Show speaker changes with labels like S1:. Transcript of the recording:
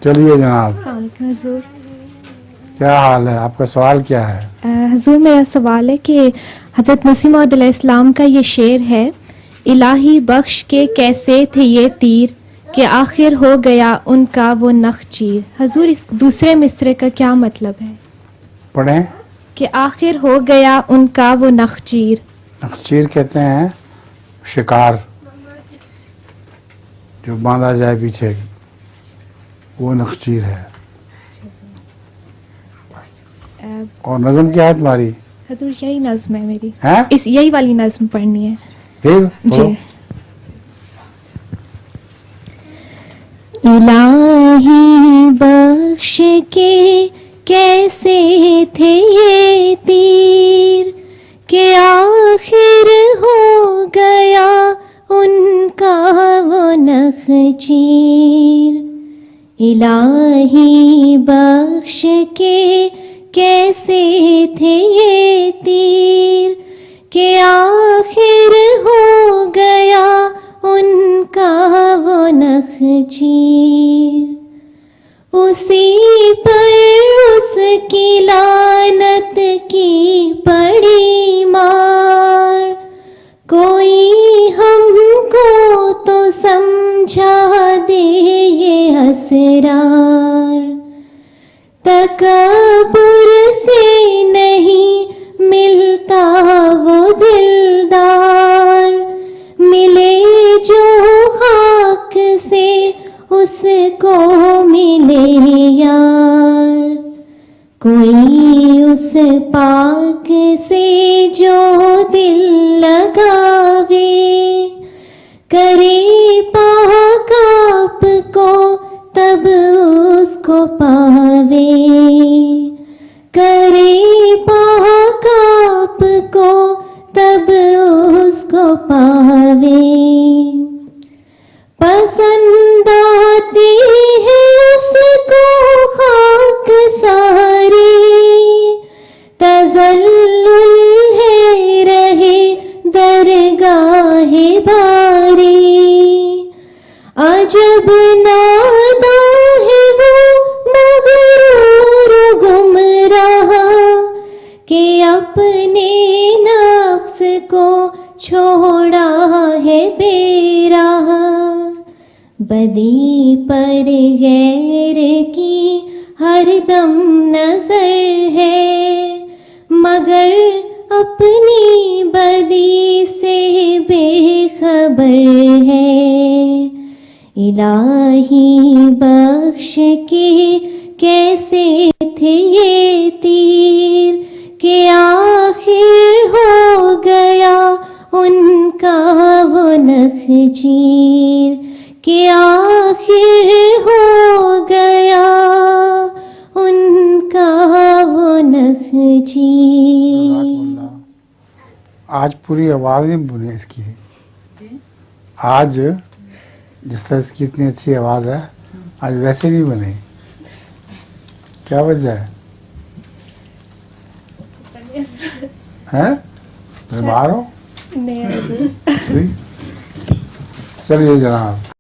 S1: چلیے جناب،
S2: السلام علیکم حضور.
S1: کیا حال ہے؟ آپ کا سوال کیا ہے؟
S2: حضور میرا سوال ہے کہ حضرت مسیح موعود علیہ السلام کا یہ شعر ہے، الہی بخش کے کیسے تھے یہ تیر کہ آخر ہو گیا ان کا وہ نخچیر. حضور اس دوسرے مصرے کا کیا مطلب ہے؟
S1: پڑھیں.
S2: کہ آخر ہو گیا ان کا وہ نخچیر.
S1: نخچیر کہتے ہیں شکار جو باندھا جائے پیچھے، وہ نخچیر ہے. اور نظم کیا ہے تمہاری؟
S2: حضور یہی نظم ہے میری،
S1: ہیں؟
S2: اس یہی والی نظم پڑھنی ہے.
S1: پھر
S2: جی. الہی بخش کے کیسے تھے یہ تیر کہ آخر ہو گیا ان کا وہ نخچیر. الہی بخش کے کیسے تھے یہ تیر کہ آخر ہو گیا ان کا وہ نخچیر. اسی پر اس کی لعنت کی پڑی مار، کوئی ہم کو تو سمجھا دے یہ اسرار. تکبر سے نہیں ملتا وہ دلدار، ملے جو خاک سے اس کو ملے یار. کوئی اس پاک سے جو دل لگاوے، کرے پاک آپ کو تب اس کو پاوے. کرے پاک آپ کو تب اس کو پاوے. پسند آتی ہے اس کو خاک ساری، تذلل ہے رہے درگاہ باری. عجب نادا ہے وہ مغرور گمراہ کہ اپنے نفس کو چھوڑا ہے بے راہ. بدی پر غیر کی ہر دم نظر ہے، مگر اپنی بدی سے بے خبر ہے. الہی بخش کے کیسے تھے یہ تیر کہ آخر ہو گیا ان کا وہ نخچیر. کہ آخر ہو گیا ان کا وہ نخچیر.
S1: آج پوری آواز نہیں بنی اس کی. آج جس طرح اس کی اتنی اچھی آواز ہے، آج ویسے نہیں بنے. کیا وجہ ہے؟ بیمار ہو؟
S2: نہیں حضور.
S1: چلیے جناب.